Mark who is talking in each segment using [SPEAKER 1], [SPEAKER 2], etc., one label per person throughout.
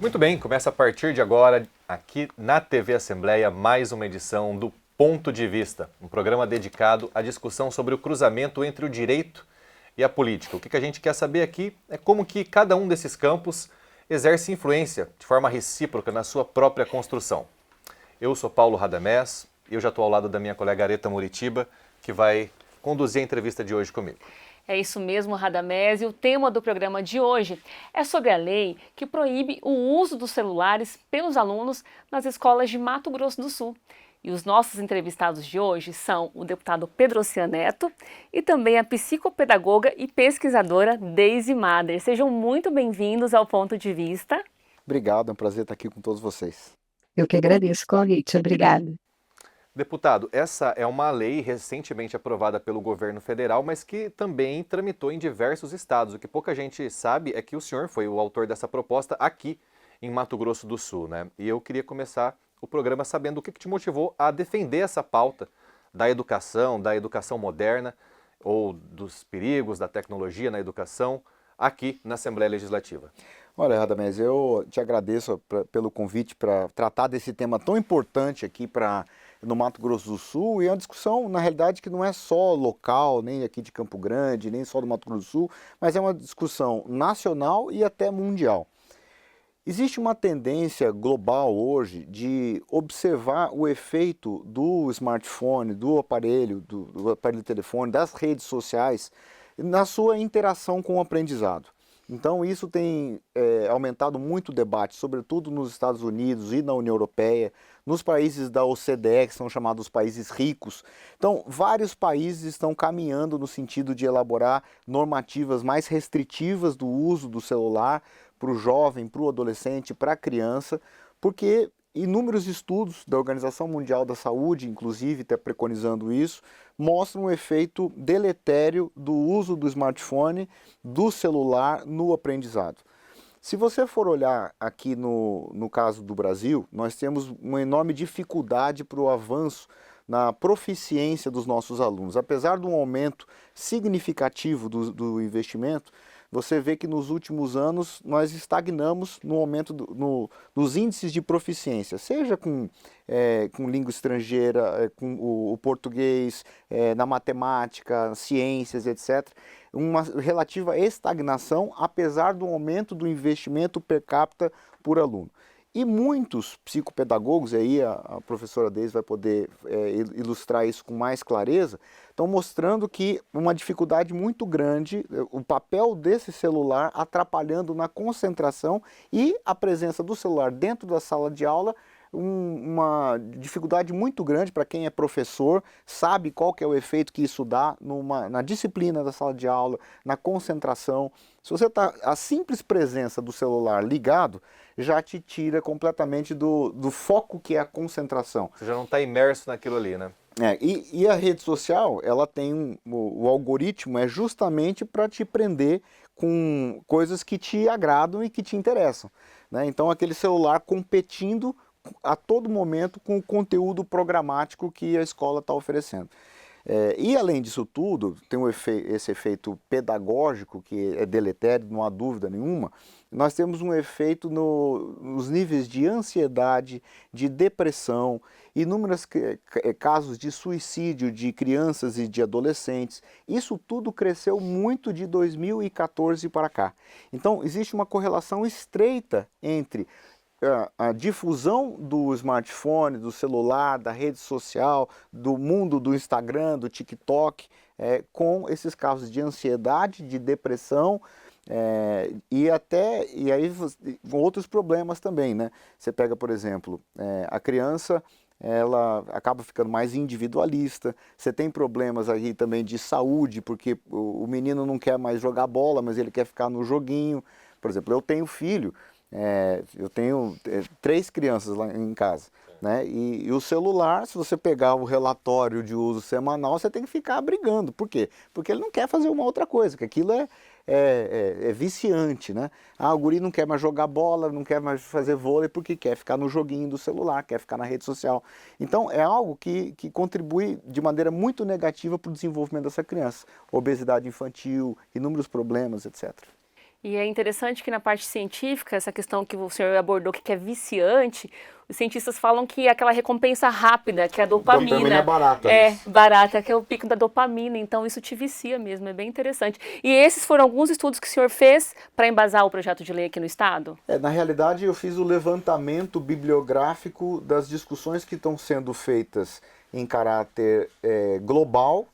[SPEAKER 1] Muito bem, começa a partir de agora, aqui na TV Assembleia, mais uma edição do Ponto de Vista, um programa dedicado à discussão sobre o cruzamento entre o direito e a política. O que a gente quer saber aqui é como que cada um desses campos exerce influência de forma recíproca na sua própria construção. Eu sou Paulo Radamés e eu já estou ao lado da minha colega Areta Muritiba, que vai conduzir a entrevista de hoje comigo.
[SPEAKER 2] É isso mesmo, Radamés, e o tema do programa de hoje é sobre a lei que proíbe o uso dos celulares pelos alunos nas escolas de Mato Grosso do Sul. E os nossos entrevistados de hoje são o deputado Pedro Ossian Neto e também a psicopedagoga e pesquisadora Deise Mader. Sejam muito bem-vindos ao Ponto de Vista.
[SPEAKER 3] Obrigado, é um prazer estar aqui com todos vocês.
[SPEAKER 4] Eu que agradeço o convite, obrigada.
[SPEAKER 1] Deputado, essa é uma lei recentemente aprovada pelo governo federal, mas que também tramitou em diversos estados. O que pouca gente sabe é que o senhor foi o autor dessa proposta aqui em Mato Grosso do Sul, né? E eu queria começar o programa sabendo o que te motivou a defender essa pauta da educação moderna, ou dos perigos da tecnologia na educação, aqui na Assembleia Legislativa.
[SPEAKER 3] Olha, Radamés, eu te agradeço pelo convite para tratar desse tema tão importante aqui no Mato Grosso do Sul, e é uma discussão, na realidade, que não é só local, nem aqui de Campo Grande, nem só do Mato Grosso do Sul, mas é uma discussão nacional e até mundial. Existe uma tendência global hoje de observar o efeito do smartphone, do aparelho de telefone, das redes sociais, na sua interação com o aprendizado. Então isso tem aumentado muito o debate, sobretudo nos Estados Unidos e na União Europeia, nos países da OCDE, que são chamados países ricos. Então vários países estão caminhando no sentido de elaborar normativas mais restritivas do uso do celular para o jovem, para o adolescente, para a criança, porque inúmeros estudos da Organização Mundial da Saúde, inclusive está preconizando isso, mostram um efeito deletério do uso do smartphone, do celular no aprendizado. Se você for olhar aqui no caso do Brasil, nós temos uma enorme dificuldade para o avanço na proficiência dos nossos alunos. Apesar de um aumento significativo do investimento, você vê que nos últimos anos nós estagnamos no aumento dos índices de proficiência, seja com língua estrangeira, com o português, na matemática, ciências, etc. Uma relativa estagnação, apesar do aumento do investimento per capita por aluno. E muitos psicopedagogos, aí a professora Deise vai poder ilustrar isso com mais clareza, estão mostrando que uma dificuldade muito grande, o papel desse celular atrapalhando na concentração e a presença do celular dentro da sala de aula, uma dificuldade muito grande para quem é professor, sabe qual que é o efeito que isso dá na disciplina da sala de aula, na concentração. Se você está, a simples presença do celular ligado já te tira completamente do foco que é a concentração.
[SPEAKER 1] Você já não está imerso naquilo ali, né?
[SPEAKER 3] E a rede social, ela tem o algoritmo é justamente para te prender com coisas que te agradam e que te interessam, né? Então aquele celular competindo a todo momento com o conteúdo programático que a escola está oferecendo. E além disso tudo, tem esse efeito pedagógico que é deletério, não há dúvida nenhuma. Nós temos um efeito nos níveis de ansiedade, de depressão, inúmeros casos de suicídio de crianças e de adolescentes. Isso tudo cresceu muito de 2014 para cá. Então existe uma correlação estreita entre a difusão do smartphone, do celular, da rede social, do mundo do Instagram, do TikTok, com esses casos de ansiedade, de depressão, e aí outros problemas também, né? Você pega, por exemplo, a criança, ela acaba ficando mais individualista, você tem problemas aí também de saúde, porque o menino não quer mais jogar bola, mas ele quer ficar no joguinho. Por exemplo, eu tenho filho, eu tenho 3 crianças lá em casa, né? E o celular, se você pegar o relatório de uso semanal, você tem que ficar brigando. Por quê? Porque ele não quer fazer uma outra coisa, que aquilo é viciante, né? O guri não quer mais jogar bola, não quer mais fazer vôlei, porque quer ficar no joguinho do celular, quer ficar na rede social. Então é algo que contribui de maneira muito negativa para o desenvolvimento dessa criança. Obesidade infantil, inúmeros problemas, etc.
[SPEAKER 2] E é interessante que na parte científica, essa questão que o senhor abordou, que é viciante, os cientistas falam que é aquela recompensa rápida, que é a dopamina.
[SPEAKER 3] Dopamina é barata.
[SPEAKER 2] É, barata, que é o pico da dopamina. Então, isso te vicia mesmo, é bem interessante. E esses foram alguns estudos que o senhor fez para embasar o projeto de lei aqui no Estado?
[SPEAKER 3] Na realidade, eu fiz o levantamento bibliográfico das discussões que estão sendo feitas em caráter global,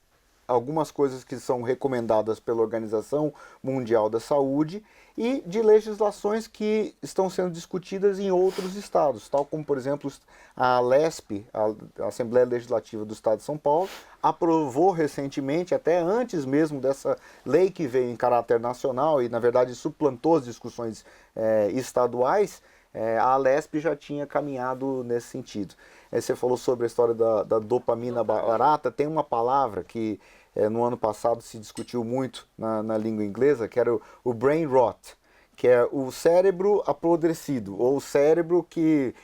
[SPEAKER 3] algumas coisas que são recomendadas pela Organização Mundial da Saúde e de legislações que estão sendo discutidas em outros estados, tal como, por exemplo, a LESP, a Assembleia Legislativa do Estado de São Paulo, aprovou recentemente, até antes mesmo dessa lei que veio em caráter nacional e, na verdade, suplantou as discussões estaduais, a LESP já tinha caminhado nesse sentido. Você falou sobre a história da dopamina barata, tem uma palavra que no ano passado se discutiu muito na língua inglesa, que era o brain rot, que é o cérebro apodrecido, ou o cérebro que,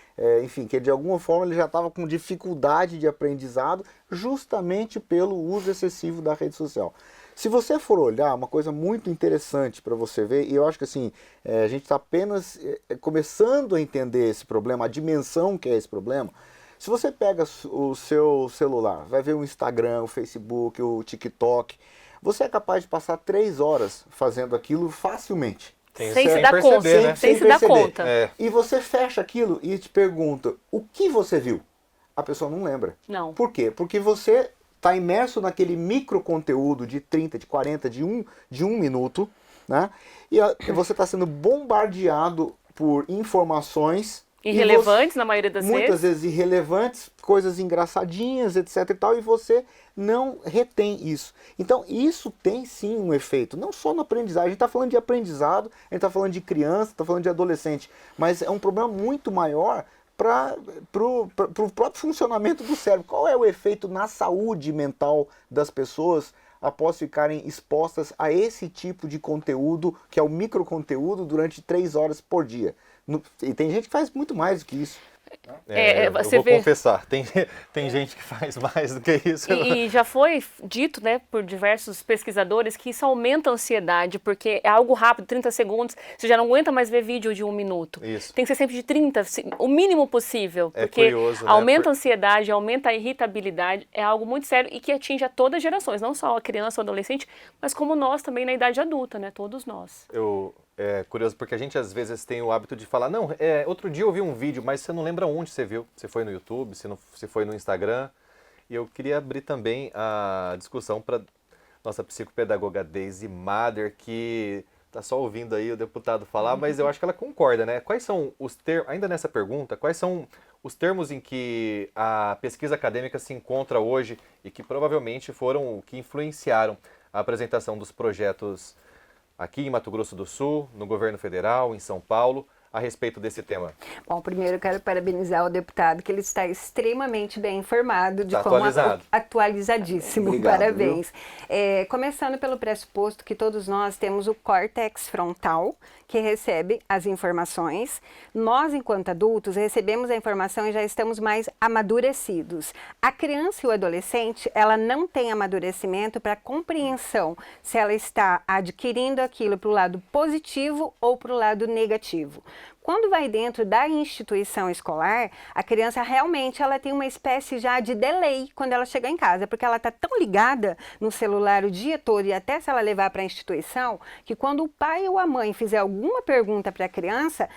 [SPEAKER 3] enfim, que de alguma forma ele já estava com dificuldade de aprendizado justamente pelo uso excessivo da rede social. Se você for olhar, uma coisa muito interessante para você ver, e eu acho que assim, a gente está apenas começando a entender esse problema, a dimensão que é esse problema. Se você pega o seu celular, vai ver o Instagram, o Facebook, o TikTok, você é capaz de passar 3 horas fazendo aquilo facilmente.
[SPEAKER 2] Sem se dar conta,
[SPEAKER 1] né?
[SPEAKER 2] Sem se dar conta.
[SPEAKER 3] E você fecha aquilo e te pergunta, o que você viu? A pessoa não lembra.
[SPEAKER 2] Não.
[SPEAKER 3] Por quê? Porque você está imerso naquele micro conteúdo de 30, de 40, de um minuto, né? E você está sendo bombardeado por informações
[SPEAKER 2] irrelevantes na maioria das
[SPEAKER 3] muitas vezes irrelevantes, coisas engraçadinhas, etc e tal, e você não retém isso. Então, isso tem sim um efeito, não só na aprendizagem. A gente está falando de aprendizado, a gente está falando de criança, está falando de adolescente, mas é um problema muito maior para o próprio funcionamento do cérebro. Qual é o efeito na saúde mental das pessoas após ficarem expostas a esse tipo de conteúdo, que é o microconteúdo, durante 3 horas por dia? E tem gente que faz muito mais do que isso.
[SPEAKER 2] Você
[SPEAKER 1] eu vou confessar, tem gente que faz mais do que isso.
[SPEAKER 2] E já foi dito, né, por diversos pesquisadores que isso aumenta a ansiedade, porque é algo rápido, 30 segundos, você já não aguenta mais ver vídeo de 1 minuto.
[SPEAKER 1] Isso.
[SPEAKER 2] Tem que ser sempre de 30, o mínimo possível,
[SPEAKER 1] É
[SPEAKER 2] porque
[SPEAKER 1] curioso, né?
[SPEAKER 2] aumenta a ansiedade, aumenta a irritabilidade, é algo muito sério e que atinge a todas as gerações, não só a criança ou adolescente, mas como nós também na idade adulta, né, todos nós.
[SPEAKER 1] É curioso porque a gente às vezes tem o hábito de falar, não, outro dia eu vi um vídeo, mas você não lembra onde você viu. Você foi no YouTube, se foi no Instagram. E eu queria abrir também a discussão para nossa psicopedagoga Daisy Mader, que está só ouvindo aí o deputado falar, mas eu acho que ela concorda, né? Quais são os termos, ainda nessa pergunta, quais são os termos em que a pesquisa acadêmica se encontra hoje e que provavelmente foram o que influenciaram a apresentação dos projetos aqui em Mato Grosso do Sul, no governo federal, em São Paulo, a respeito desse tema?
[SPEAKER 4] Bom, primeiro eu quero parabenizar o deputado, que ele está extremamente bem informado, de
[SPEAKER 1] Está
[SPEAKER 4] como
[SPEAKER 1] atualizado.
[SPEAKER 4] Atualizadíssimo.
[SPEAKER 3] Obrigado,
[SPEAKER 4] parabéns. Começando pelo pressuposto que todos nós temos o córtex frontal, que recebe as informações. Nós, enquanto adultos, recebemos a informação e já estamos mais amadurecidos. A criança e o adolescente, ela não tem amadurecimento para compreensão se ela está adquirindo aquilo para o lado positivo ou para o lado negativo. Quando vai dentro da instituição escolar, a criança realmente ela tem uma espécie já de delay quando ela chega em casa, porque ela está tão ligada no celular o dia todo e até se ela levar para a instituição, que quando o pai ou a mãe fizer alguma pergunta para a criança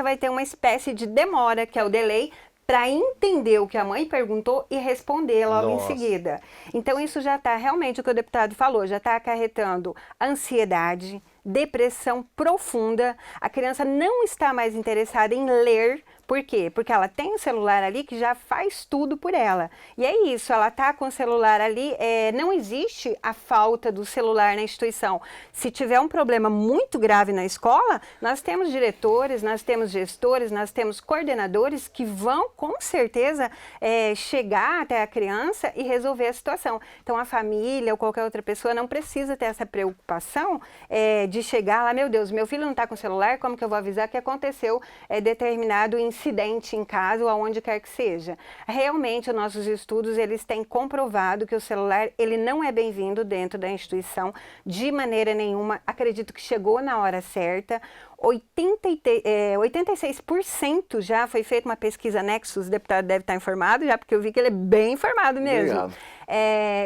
[SPEAKER 4] vai ter uma espécie de demora, que é o delay, para entender o que a mãe perguntou e responder logo em seguida. Então isso já está realmente o que o deputado falou, já está acarretando ansiedade, depressão profunda, a criança não está mais interessada em ler. Por quê? Porque ela tem um celular ali que já faz tudo por ela. E é isso, ela está com o celular ali, não existe a falta do celular na instituição. Se tiver um problema muito grave na escola, nós temos diretores, nós temos gestores, nós temos coordenadores que vão, com certeza, chegar até a criança e resolver a situação. Então, a família ou qualquer outra pessoa não precisa ter essa preocupação de chegar lá, meu Deus, meu filho não está com o celular, como que eu vou avisar que aconteceu determinado incidente incidente em casa ou aonde quer que seja. Realmente, os nossos estudos, eles têm comprovado que o celular, ele não é bem-vindo dentro da instituição de maneira nenhuma. Acredito que chegou na hora certa. 86% já foi feita uma pesquisa Nexus, o deputado deve estar informado já, porque eu vi que ele é bem informado mesmo.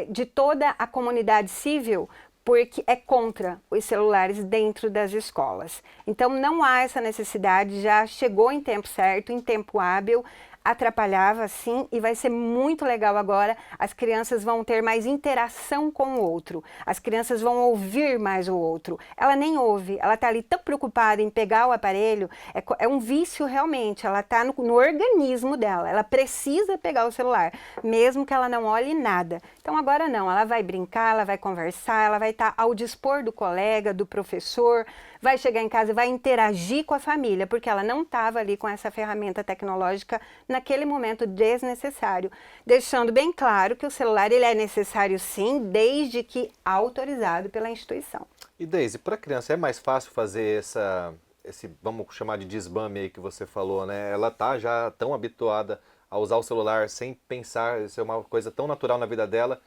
[SPEAKER 4] De toda a comunidade civil, porque é contra os celulares dentro das escolas. Então não há essa necessidade, já chegou em tempo certo, em tempo hábil, atrapalhava sim, e vai ser muito legal agora. As crianças vão ter mais interação com o outro, as crianças vão ouvir mais o outro. Ela nem ouve, ela está ali tão preocupada em pegar o aparelho, é um vício realmente, ela está no organismo dela, ela precisa pegar o celular, mesmo que ela não olhe nada. Então agora não, ela vai brincar, ela vai conversar, ela vai estar ao dispor do colega, do professor, vai chegar em casa e vai interagir com a família, porque ela não estava ali com essa ferramenta tecnológica naquele momento desnecessário, deixando bem claro que o celular ele é necessário sim, desde que autorizado pela instituição.
[SPEAKER 1] E Deise, para a criança é mais fácil fazer esse, vamos chamar de desmame aí que você falou, né? Ela tá já tão habituada a usar o celular sem pensar, isso é uma coisa tão natural na vida dela,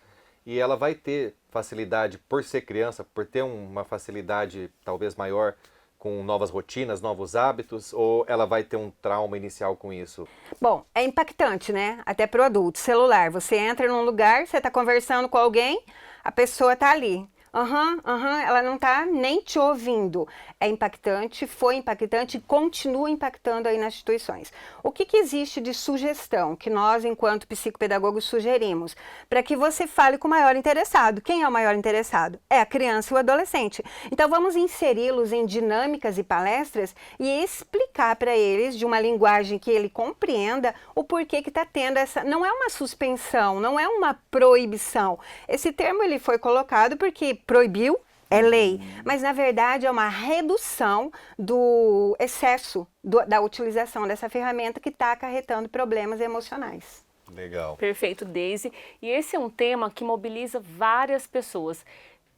[SPEAKER 1] e ela vai ter facilidade por ser criança, por ter uma facilidade talvez maior com novas rotinas, novos hábitos, ou ela vai ter um trauma inicial com isso?
[SPEAKER 4] Bom, é impactante, né? Até para o adulto. Celular, você entra num lugar, você está conversando com alguém, a pessoa está ali. Ela não está nem te ouvindo. É impactante, foi impactante e continua impactando aí nas instituições. O que existe de sugestão que nós, enquanto psicopedagogos, sugerimos? Para que você fale com o maior interessado. Quem é o maior interessado? É a criança e o adolescente. Então vamos inseri-los em dinâmicas e palestras e explicar para eles, de uma linguagem que ele compreenda, o porquê que está tendo essa... Não é uma suspensão, não é uma proibição. Esse termo ele foi colocado porque proibiu, é lei, mas na verdade é uma redução do excesso da utilização dessa ferramenta que está acarretando problemas emocionais.
[SPEAKER 1] Legal.
[SPEAKER 2] Perfeito, Deise. E esse é um tema que mobiliza várias pessoas,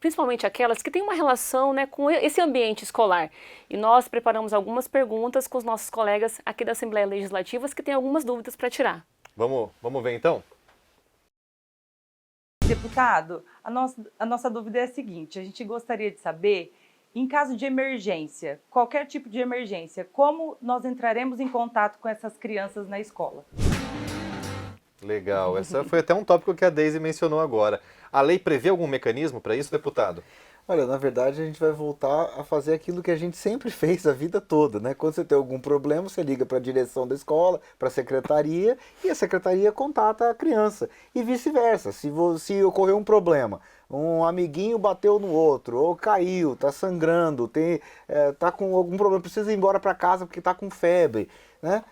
[SPEAKER 2] principalmente aquelas que têm uma relação, né, com esse ambiente escolar. E nós preparamos algumas perguntas com os nossos colegas aqui da Assembleia Legislativa que têm algumas dúvidas para tirar.
[SPEAKER 1] Vamos ver então?
[SPEAKER 5] Deputado, a nossa dúvida é a seguinte: a gente gostaria de saber, em caso de emergência, qualquer tipo de emergência, como nós entraremos em contato com essas crianças na escola?
[SPEAKER 1] Legal, essa foi até um tópico que a Deise mencionou agora. A lei prevê algum mecanismo para isso, deputado?
[SPEAKER 3] Olha, na verdade a gente vai voltar a fazer aquilo que a gente sempre fez a vida toda, né? Quando você tem algum problema, você liga para a direção da escola, para a secretaria, e a secretaria contata a criança. E vice-versa, se ocorrer um problema, um amiguinho bateu no outro, ou caiu, está sangrando, tá com algum problema, precisa ir embora para casa porque está com febre, né?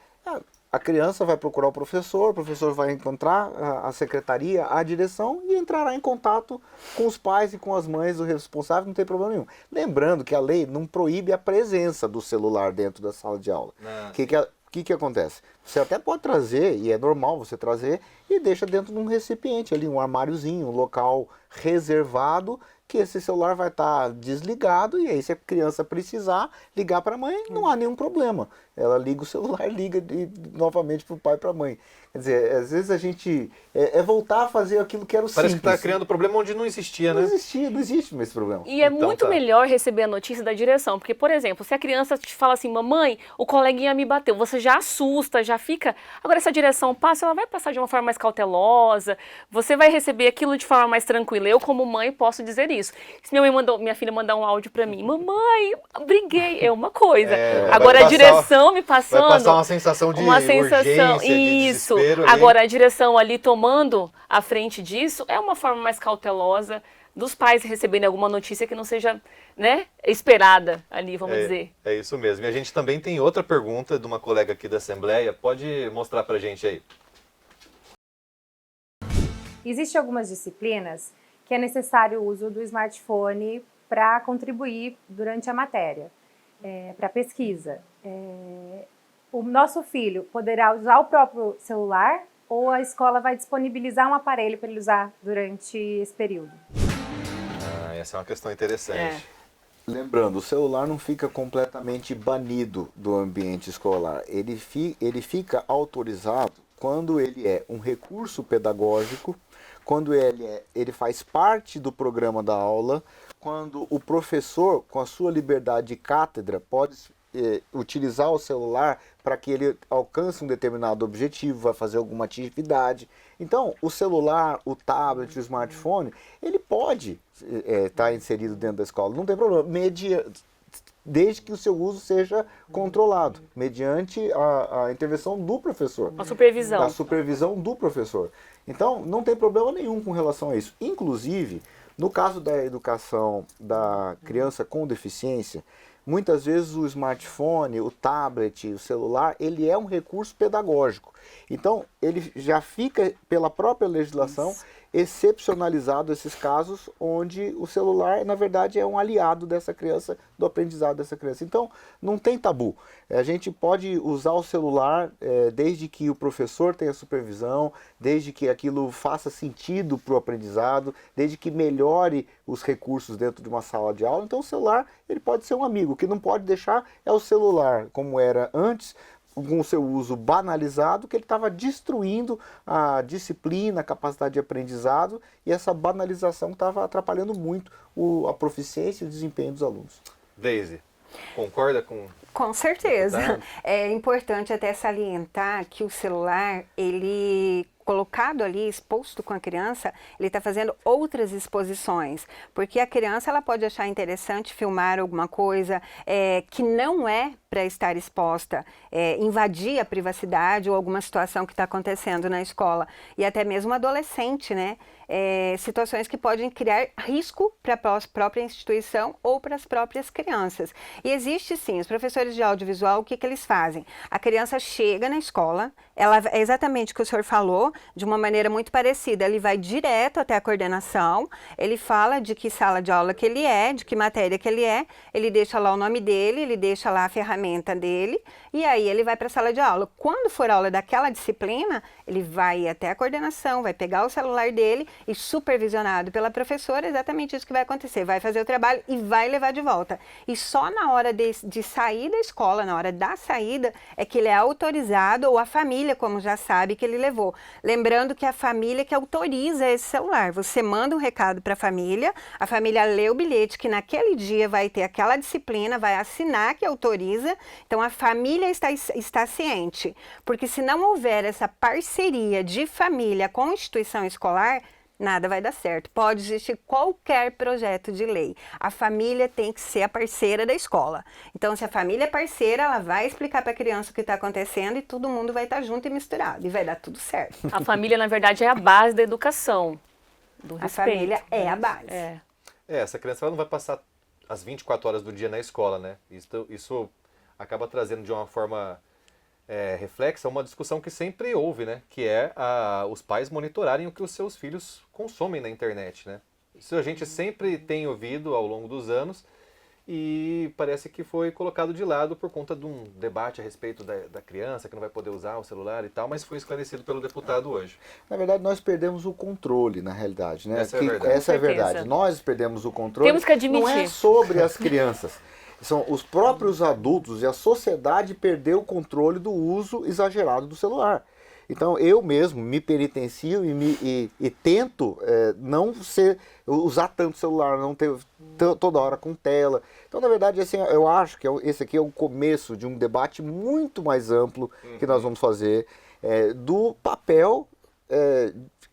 [SPEAKER 3] A criança vai procurar o professor vai encontrar a secretaria, a direção e entrará em contato com os pais e com as mães do responsável, não tem problema nenhum. Lembrando que a lei não proíbe a presença do celular dentro da sala de aula. O que acontece? Você até pode trazer, e é normal você trazer, e deixa dentro de um recipiente ali, um armáriozinho, um local reservado, que esse celular vai estar desligado, e aí se a criança precisar ligar para a mãe, não há nenhum problema. Ela liga o celular, liga novamente para o pai e para a mãe. Quer dizer, às vezes a gente voltar a fazer aquilo que era o simples.
[SPEAKER 1] Parece que está criando problema onde não existia, né?
[SPEAKER 3] Não existe esse problema.
[SPEAKER 2] E é muito melhor receber a notícia da direção, porque, por exemplo, se a criança te fala assim, mamãe, o coleguinha me bateu, você já assusta, já fica... Agora, essa direção passa, ela vai passar de uma forma mais cautelosa, você vai receber aquilo de forma mais tranquila. Eu, como mãe, posso dizer isso. Se minha filha mandar um áudio pra mim, mamãe, briguei, é uma coisa. Agora, a direção me passando...
[SPEAKER 1] Vai passar uma sensação de urgência, de desespero.
[SPEAKER 2] Agora, a direção ali tomando a frente disso é uma forma mais cautelosa dos pais receberem alguma notícia que não seja, né, esperada ali, vamos dizer.
[SPEAKER 1] É isso mesmo. E a gente também tem outra pergunta de uma colega aqui da Assembleia. Pode mostrar pra gente aí.
[SPEAKER 6] Existem algumas disciplinas que é necessário o uso do smartphone para contribuir durante a matéria, para pesquisa. O nosso filho poderá usar o próprio celular ou a escola vai disponibilizar um aparelho para ele usar durante esse período?
[SPEAKER 1] Essa é uma questão interessante.
[SPEAKER 3] Lembrando, o celular não fica completamente banido do ambiente escolar. Ele fica autorizado quando ele é um recurso pedagógico, quando ele faz parte do programa da aula, quando o professor, com a sua liberdade de cátedra, pode utilizar o celular para que ele alcance um determinado objetivo, vai fazer alguma atividade. Então, o celular, o tablet, o smartphone, ele pode estar inserido dentro da escola, não tem problema, desde que o seu uso seja controlado, mediante a intervenção do professor.
[SPEAKER 2] A supervisão.
[SPEAKER 3] Da supervisão do professor. Então, não tem problema nenhum com relação a isso. Inclusive, no caso da educação da criança com deficiência, muitas vezes o smartphone, o tablet, o celular, ele é um recurso pedagógico. Então, ele já fica, pela própria legislação, excepcionalizado esses casos onde o celular, na verdade, é um aliado dessa criança, do aprendizado dessa criança. Então, não tem tabu. A gente pode usar o celular desde que o professor tenha supervisão, desde que aquilo faça sentido para o aprendizado, desde que melhore os recursos dentro de uma sala de aula. Então, o celular ele pode ser um amigo. O que não pode deixar é o celular, como era antes, com o seu uso banalizado, que ele estava destruindo a disciplina, a capacidade de aprendizado, e essa banalização estava atrapalhando muito a proficiência e o desempenho dos alunos.
[SPEAKER 1] Deise, concorda com...
[SPEAKER 4] Com certeza.
[SPEAKER 1] Deputado?
[SPEAKER 4] É importante até salientar que o celular, ele colocado ali, exposto com a criança, ele está fazendo outras exposições, porque a criança ela pode achar interessante filmar alguma coisa que não é para estar exposta, invadir a privacidade ou alguma situação que está acontecendo na escola, e até mesmo adolescente, né? Situações que podem criar risco para a própria instituição ou para as próprias crianças. E existe sim, os professores de audiovisual, o que eles fazem? A criança chega na escola, ela é exatamente o que o senhor falou, de uma maneira muito parecida, ele vai direto até a coordenação, ele fala de que sala de aula que ele é, de que matéria que ele é, ele deixa lá o nome dele, ele deixa lá a ferramenta dele, e aí ele vai para a sala de aula. Quando for aula daquela disciplina, ele vai até a coordenação, vai pegar o celular dele e supervisionado pela professora, exatamente isso que vai acontecer, vai fazer o trabalho e vai levar de volta. E só na hora de sair da escola, na hora da saída, é que ele é autorizado, ou a família, como já sabe, que ele levou. Lembrando que é a família que autoriza esse celular. Você manda um recado para a família lê o bilhete que naquele dia vai ter aquela disciplina, vai assinar que autoriza, então a família está ciente. Porque se não houver essa parceria de família com a instituição escolar, nada vai dar certo. Pode existir qualquer projeto de lei. A família tem que ser a parceira da escola. Então, se a família é parceira, ela vai explicar para a criança o que está acontecendo e todo mundo vai estar junto e misturado. E vai dar tudo certo.
[SPEAKER 2] A família, na verdade, é a base da educação, do respeito.
[SPEAKER 4] A família é a base.
[SPEAKER 1] Essa criança ela não vai passar as 24 horas do dia na escola, né? Isso acaba trazendo de uma forma... reflexa uma discussão que sempre houve, né? Que é os pais monitorarem o que os seus filhos consomem na internet, né? Isso a gente sempre tem ouvido ao longo dos anos e parece que foi colocado de lado por conta de um debate a respeito da criança que não vai poder usar o celular e tal, mas foi esclarecido pelo deputado hoje.
[SPEAKER 3] Na verdade, nós perdemos o controle, na realidade, né?
[SPEAKER 1] Essa é a verdade.
[SPEAKER 3] Essa é a
[SPEAKER 2] Com certeza.
[SPEAKER 3] verdade. Nós perdemos o controle.
[SPEAKER 2] Temos que admitir.
[SPEAKER 3] Não é sobre as crianças. São os próprios adultos e a sociedade perdeu o controle do uso exagerado do celular. Então eu mesmo me penitencio e tento não usar tanto celular, não ter toda hora com tela. Então, na verdade, assim, eu acho que esse aqui é o começo de um debate muito mais amplo que nós vamos fazer do papel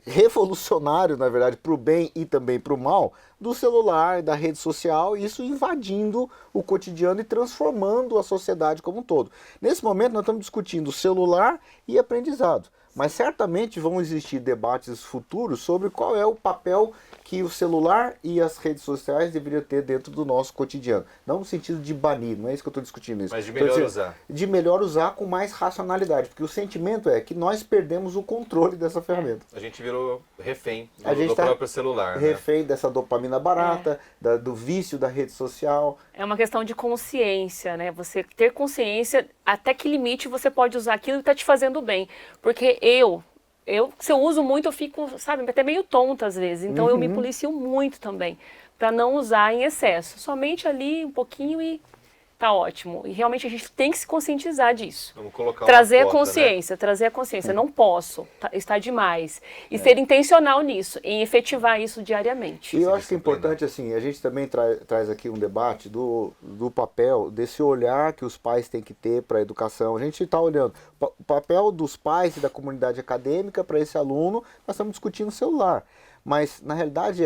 [SPEAKER 3] revolucionário, na verdade, para o bem e também para o mal, do celular, da rede social, isso invadindo o cotidiano e transformando a sociedade como um todo. Nesse momento, nós estamos discutindo celular e aprendizado, mas certamente vão existir debates futuros sobre qual é o papel que o celular e as redes sociais deveriam ter dentro do nosso cotidiano. Não no sentido de banir, não é isso que eu estou discutindo.
[SPEAKER 1] Mas de melhor usar.
[SPEAKER 3] De melhor usar com mais racionalidade, porque o sentimento é que nós perdemos o controle dessa ferramenta.
[SPEAKER 1] A gente virou refém
[SPEAKER 3] do
[SPEAKER 1] do próprio celular.
[SPEAKER 3] Refém dessa dopamina barata, do vício da rede social.
[SPEAKER 2] É uma questão de consciência, né? Você ter consciência até que limite você pode usar aquilo que está te fazendo bem. Porque eu Se eu uso muito, eu fico, sabe, até meio tonta às vezes. Então eu me policio muito também, para não usar em excesso. Somente ali um pouquinho e tá ótimo. E realmente a gente tem que se conscientizar disso.
[SPEAKER 1] Vamos colocar
[SPEAKER 2] Trazer
[SPEAKER 1] uma
[SPEAKER 2] a
[SPEAKER 1] cota,
[SPEAKER 2] consciência, trazer a consciência. Não posso, está demais. E ser intencional nisso, em efetivar isso diariamente.
[SPEAKER 3] E eu acho que é importante, assim, a gente também traz aqui um debate do papel, desse olhar que os pais têm que ter para a educação. A gente está olhando o papel dos pais e da comunidade acadêmica para esse aluno, nós estamos discutindo o celular. Mas, na realidade,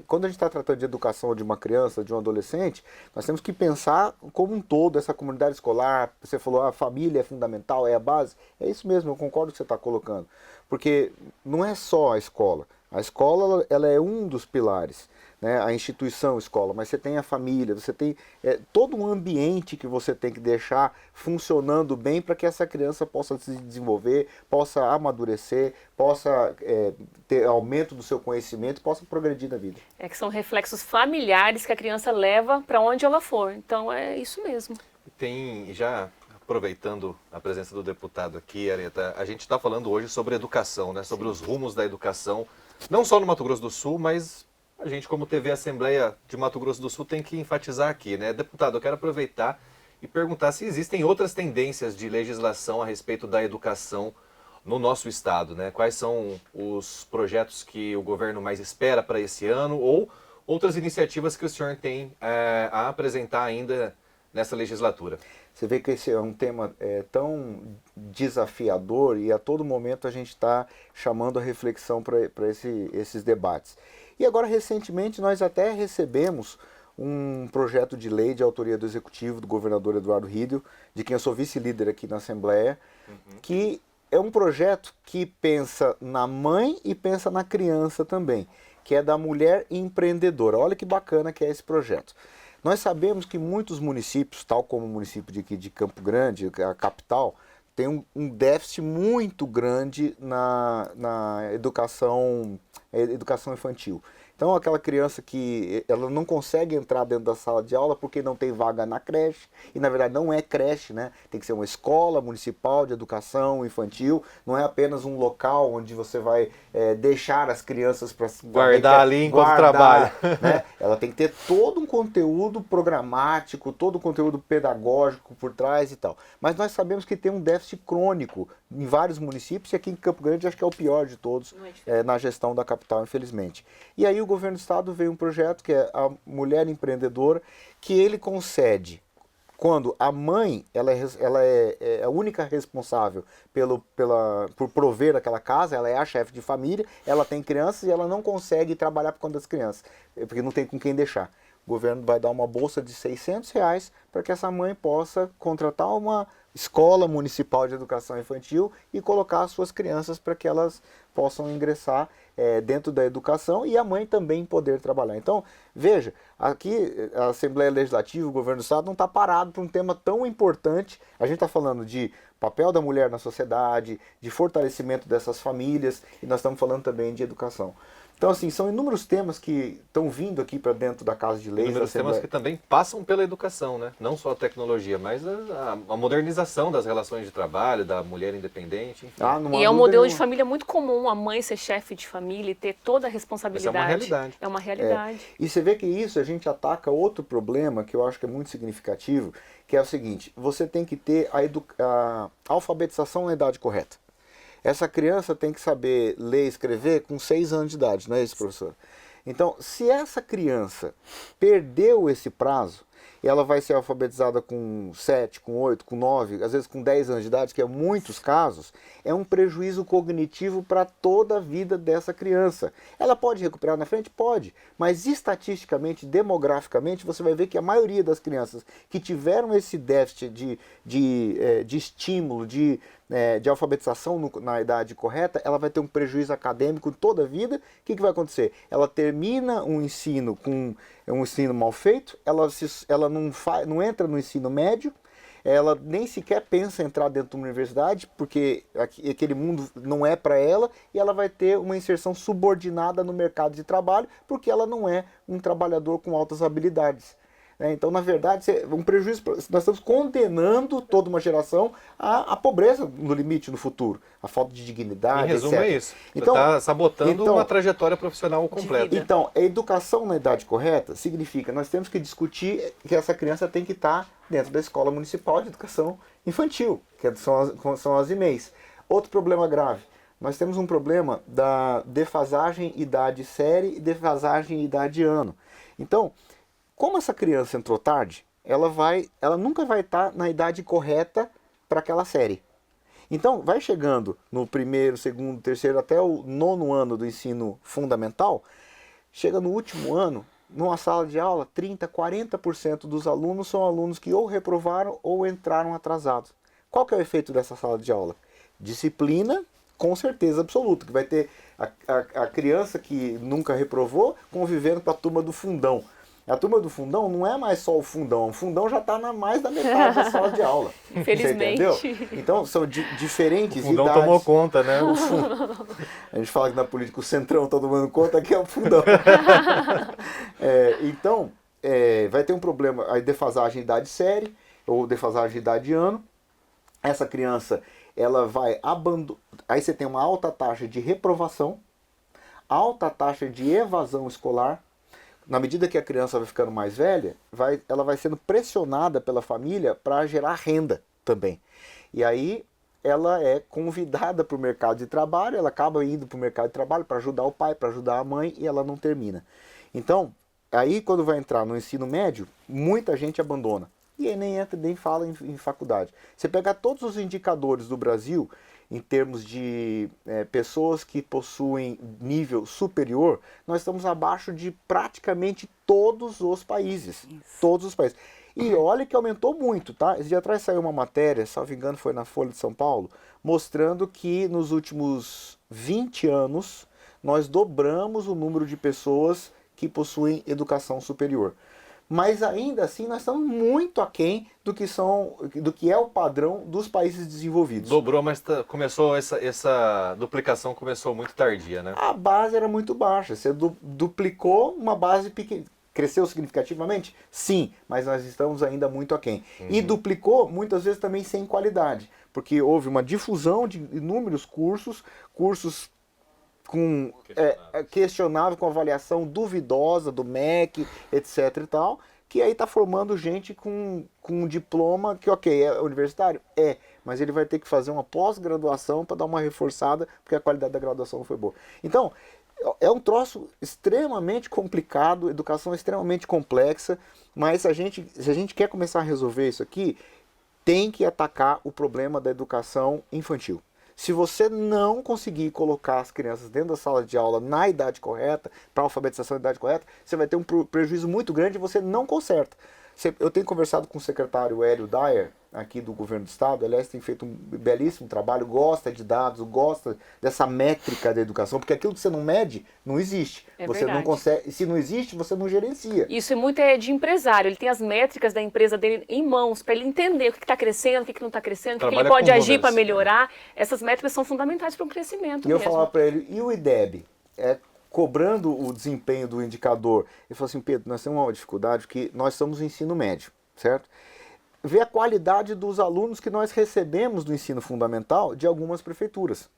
[SPEAKER 3] quando a gente está tratando de educação de uma criança, de um adolescente, nós temos que pensar como um todo, essa comunidade escolar. Você falou, a família é fundamental, é a base. É isso mesmo, eu concordo com o que você está colocando. Porque não é só a escola. A escola, ela é um dos pilares, né? A instituição escola, mas você tem a família, você tem todo um ambiente que você tem que deixar funcionando bem para que essa criança possa se desenvolver, possa amadurecer, possa ter aumento do seu conhecimento, possa progredir na vida.
[SPEAKER 2] É que são reflexos familiares que a criança leva para onde ela for. Então é isso mesmo.
[SPEAKER 1] Tem, já aproveitando a presença do deputado aqui, Areta, a gente está falando hoje sobre educação, né? Sobre os rumos da educação, não só no Mato Grosso do Sul, mas a gente, como TV Assembleia de Mato Grosso do Sul, tem que enfatizar aqui, né? Deputado, eu quero aproveitar e perguntar se existem outras tendências de legislação a respeito da educação no nosso estado, né? Quais são os projetos que o governo mais espera para esse ano ou outras iniciativas que o senhor tem a apresentar ainda nessa legislatura?
[SPEAKER 3] Você vê que esse é um tema tão desafiador e a todo momento a gente está chamando a reflexão para esses debates. E agora, recentemente, nós até recebemos um projeto de lei de autoria do Executivo, do governador Eduardo Riedel, de quem eu sou vice-líder aqui na Assembleia, que é um projeto que pensa na mãe e pensa na criança também, que é da mulher empreendedora. Olha que bacana que é esse projeto. Nós sabemos que muitos municípios, tal como o município de Campo Grande, a capital, tem um déficit muito grande na educação infantil. Então, aquela criança que ela não consegue entrar dentro da sala de aula porque não tem vaga na creche, e na verdade não é creche, né? Tem que ser uma escola municipal de educação infantil, não é apenas um local onde você vai deixar as crianças para
[SPEAKER 1] guardar ali enquanto trabalha.
[SPEAKER 3] Né? Ela tem que ter todo um conteúdo programático, todo um conteúdo pedagógico por trás e tal. Mas nós sabemos que tem um déficit crônico em vários municípios, e aqui em Campo Grande acho que é o pior de todos na gestão da capital, infelizmente. E aí o governo do estado veio um projeto que é a Mulher Empreendedora, que ele concede quando a mãe ela é a única responsável por prover aquela casa, ela é a chefe de família, ela tem crianças e ela não consegue trabalhar por conta das crianças, porque não tem com quem deixar. O governo vai dar uma bolsa de R$600 para que essa mãe possa contratar uma escola municipal de educação infantil e colocar as suas crianças para que elas possam ingressar dentro da educação e a mãe também poder trabalhar. Então, veja, aqui a Assembleia Legislativa, o governo do estado não está parado para um tema tão importante. A gente está falando de papel da mulher na sociedade, de fortalecimento dessas famílias, e nós estamos falando também de educação. Então, assim, são inúmeros temas que estão vindo aqui para dentro da Casa de Leis.
[SPEAKER 1] Inúmeros temas que também passam pela educação, né? Não só a tecnologia, mas a modernização das relações de trabalho, da mulher independente, enfim.
[SPEAKER 2] E é um modelo de família muito comum, a mãe ser chefe de família e ter toda a responsabilidade.
[SPEAKER 1] Essa é uma realidade.
[SPEAKER 2] É uma realidade.
[SPEAKER 3] E você vê que isso a gente ataca outro problema que eu acho que é muito significativo, que é o seguinte: você tem que ter a alfabetização na idade correta. Essa criança tem que saber ler e escrever com 6 anos de idade, não é isso, professor? Então, se essa criança perdeu esse prazo, e ela vai ser alfabetizada com 7, com 8, com 9, às vezes com 10 anos de idade, que é muitos casos, é um prejuízo cognitivo para toda a vida dessa criança. Ela pode recuperar na frente? Pode, mas estatisticamente, demograficamente, você vai ver que a maioria das crianças que tiveram esse déficit de estímulo, de alfabetização na idade correta, ela vai ter um prejuízo acadêmico toda a vida. O que vai acontecer? Ela termina um ensino com um ensino mal feito, ela não entra no ensino médio, ela nem sequer pensa em entrar dentro de uma universidade, porque aquele mundo não é para ela, e ela vai ter uma inserção subordinada no mercado de trabalho, porque ela não é um trabalhador com altas habilidades. né? Então, na verdade, um prejuízo, nós estamos condenando toda uma geração à pobreza no limite no futuro, a falta de dignidade,
[SPEAKER 1] Em resumo,
[SPEAKER 3] etc.
[SPEAKER 1] é isso. Você
[SPEAKER 3] Então,
[SPEAKER 1] está sabotando
[SPEAKER 3] então-
[SPEAKER 1] uma trajetória profissional completa.
[SPEAKER 3] Então, a educação na idade correta significa nós temos que discutir que essa criança tem que estar dentro da escola municipal de educação infantil, que são as EMEIs. Outro problema grave, nós temos um problema da defasagem idade-série e defasagem idade-ano. Então, como essa criança entrou tarde, ela nunca vai estar na idade correta para aquela série. Então, vai chegando no primeiro, segundo, terceiro, até o 9º ano do ensino fundamental, chega no último ano, numa sala de aula, 30%, 40% dos alunos são alunos que ou reprovaram ou entraram atrasados. Qual que é o efeito dessa sala de aula? Disciplina, com certeza absoluta, que vai ter a criança que nunca reprovou convivendo com a turma do fundão. A turma do fundão não é mais só o fundão já está mais da metade da sala de aula.
[SPEAKER 2] Infelizmente.
[SPEAKER 3] Você entendeu? Então, são diferentes
[SPEAKER 1] O fundão
[SPEAKER 3] idades.
[SPEAKER 1] tomou conta, né?
[SPEAKER 3] A gente fala que na política o centrão está tomando conta, aqui é o fundão. Então, vai ter um problema, a defasagem idade-série ou defasagem idade-ano. Essa criança, ela vai abandonar. Aí você tem uma alta taxa de reprovação, alta taxa de evasão escolar. Na medida que a criança vai ficando mais velha, ela vai sendo pressionada pela família para gerar renda também. E aí ela é convidada para o mercado de trabalho, ela acaba indo para o mercado de trabalho para ajudar o pai, para ajudar a mãe, e ela não termina. Então, aí quando vai entrar no ensino médio, muita gente abandona. E aí nem fala em faculdade. Você pega todos os indicadores do Brasil, em termos de pessoas que possuem nível superior, nós estamos abaixo de praticamente todos os países. Isso. Todos os países. E olha que aumentou muito, tá? Esse dia atrás saiu uma matéria, salvo engano foi na Folha de São Paulo, mostrando que nos últimos 20 anos nós dobramos o número de pessoas que possuem educação superior. Mas ainda assim nós estamos muito aquém do que é o padrão dos países desenvolvidos.
[SPEAKER 1] Dobrou, mas começou essa duplicação começou muito tardia, né?
[SPEAKER 3] A base era muito baixa. Você duplicou uma base pequena. Cresceu significativamente? Sim, mas nós estamos ainda muito aquém. E duplicou muitas vezes também sem qualidade, porque houve uma difusão de inúmeros cursos com questionável, com avaliação duvidosa do MEC, etc e tal, que aí está formando gente com um diploma que, ok, é universitário? É, mas ele vai ter que fazer uma pós-graduação para dar uma reforçada, porque a qualidade da graduação não foi boa. Então, é um troço extremamente complicado, educação extremamente complexa, mas se a gente quer começar a resolver isso aqui, tem que atacar o problema da educação infantil. Se você não conseguir colocar as crianças dentro da sala de aula na idade correta, para a alfabetização na idade correta, você vai ter um prejuízo muito grande e você não conserta. Eu tenho conversado com o secretário Hélio Dyer, aqui do governo do estado, aliás, tem feito um belíssimo trabalho, gosta de dados, gosta dessa métrica da educação, porque aquilo que você não mede, não existe. Você
[SPEAKER 2] verdade.
[SPEAKER 3] não consegue, se não existe, você não gerencia.
[SPEAKER 2] Isso é muito de empresário, ele tem as métricas da empresa dele em mãos, para ele entender o que está crescendo, o que não está crescendo, o que ele pode agir para melhorar. Essas métricas são fundamentais para o crescimento
[SPEAKER 3] E eu
[SPEAKER 2] mesmo.
[SPEAKER 3] falava para ele, e o IDEB? Cobrando o desempenho do indicador. Ele falou assim, Pedro, nós temos uma dificuldade que nós estamos no ensino médio, certo? Ver a qualidade dos alunos que nós recebemos do ensino fundamental de algumas prefeituras.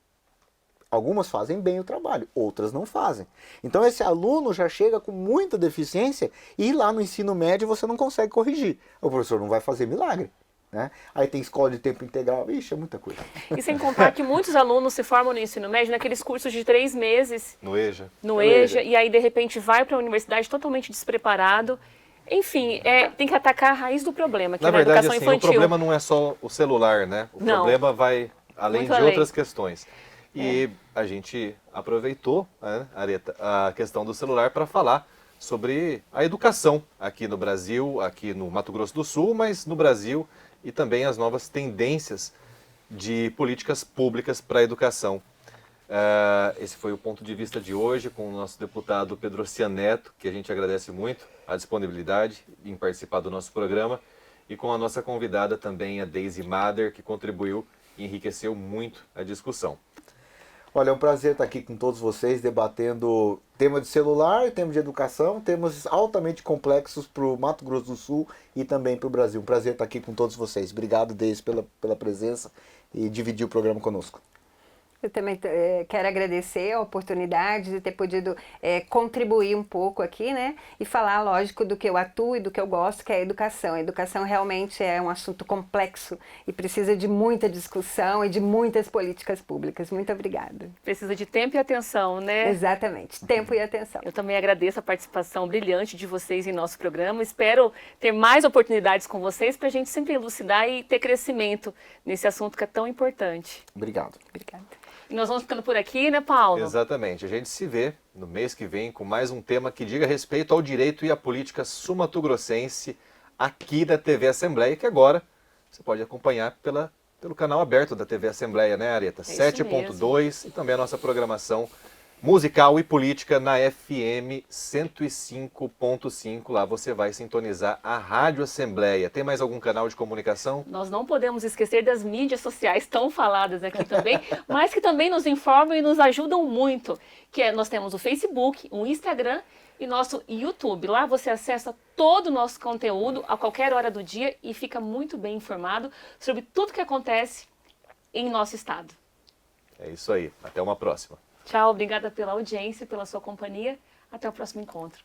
[SPEAKER 3] Algumas fazem bem o trabalho, outras não fazem. Então esse aluno já chega com muita deficiência e lá no ensino médio você não consegue corrigir. O professor não vai fazer milagre. Né? Aí tem escola de tempo integral, ixi, é muita coisa.
[SPEAKER 2] E sem contar que muitos alunos se formam no ensino médio naqueles cursos de 3 meses.
[SPEAKER 1] No EJA.
[SPEAKER 2] No EJA, e aí de repente vai para a universidade totalmente despreparado. Enfim, tem que atacar a raiz do problema, que é na
[SPEAKER 1] verdade,
[SPEAKER 2] educação
[SPEAKER 1] assim,
[SPEAKER 2] infantil.
[SPEAKER 1] o problema não é só o celular, né? O problema vai além de outras questões. E a gente aproveitou, né, Areta, a questão do celular para falar sobre a educação aqui no Brasil, aqui no Mato Grosso do Sul, mas no Brasil e também as novas tendências de políticas públicas para a educação. Esse foi o ponto de vista de hoje com o nosso deputado Pedro Cianeto, que a gente agradece muito a disponibilidade em participar do nosso programa, e com a nossa convidada também, a Daisy Mader, que contribuiu e enriqueceu muito a discussão.
[SPEAKER 3] Olha, é um prazer estar aqui com todos vocês, debatendo tema de celular, tema de educação, temas altamente complexos para o Mato Grosso do Sul e também para o Brasil. Um prazer estar aqui com todos vocês. Obrigado, Deise, pela presença e dividir o programa conosco.
[SPEAKER 4] Eu também quero agradecer a oportunidade de ter podido contribuir um pouco aqui, né? E falar, lógico, do que eu atuo e do que eu gosto, que é a educação. A educação realmente é um assunto complexo e precisa de muita discussão e de muitas políticas públicas. Muito obrigada.
[SPEAKER 2] Precisa de tempo e atenção, né?
[SPEAKER 4] Exatamente, tempo e atenção.
[SPEAKER 2] Eu também agradeço a participação brilhante de vocês em nosso programa. Espero ter mais oportunidades com vocês para a gente sempre elucidar e ter crescimento nesse assunto que é tão importante.
[SPEAKER 3] Obrigado.
[SPEAKER 4] Obrigada.
[SPEAKER 2] E nós vamos ficando por aqui, né, Paulo?
[SPEAKER 1] Exatamente. A gente se vê no mês que vem com mais um tema que diga respeito ao direito e à política sul-mato-grossense aqui da TV Assembleia, que agora você pode acompanhar pelo canal aberto da TV Assembleia, né, Areta? 7.2 e também a nossa programação musical e política na FM 105.5. Lá você vai sintonizar a Rádio Assembleia. Tem mais algum canal de comunicação?
[SPEAKER 2] Nós não podemos esquecer das mídias sociais tão faladas aqui também, mas que também nos informam e nos ajudam muito. Nós temos o Facebook, o Instagram e nosso YouTube. Lá você acessa todo o nosso conteúdo a qualquer hora do dia e fica muito bem informado sobre tudo que acontece em nosso estado.
[SPEAKER 1] É isso aí. Até uma próxima.
[SPEAKER 2] Tchau, obrigada pela audiência, pela sua companhia. Até o próximo encontro.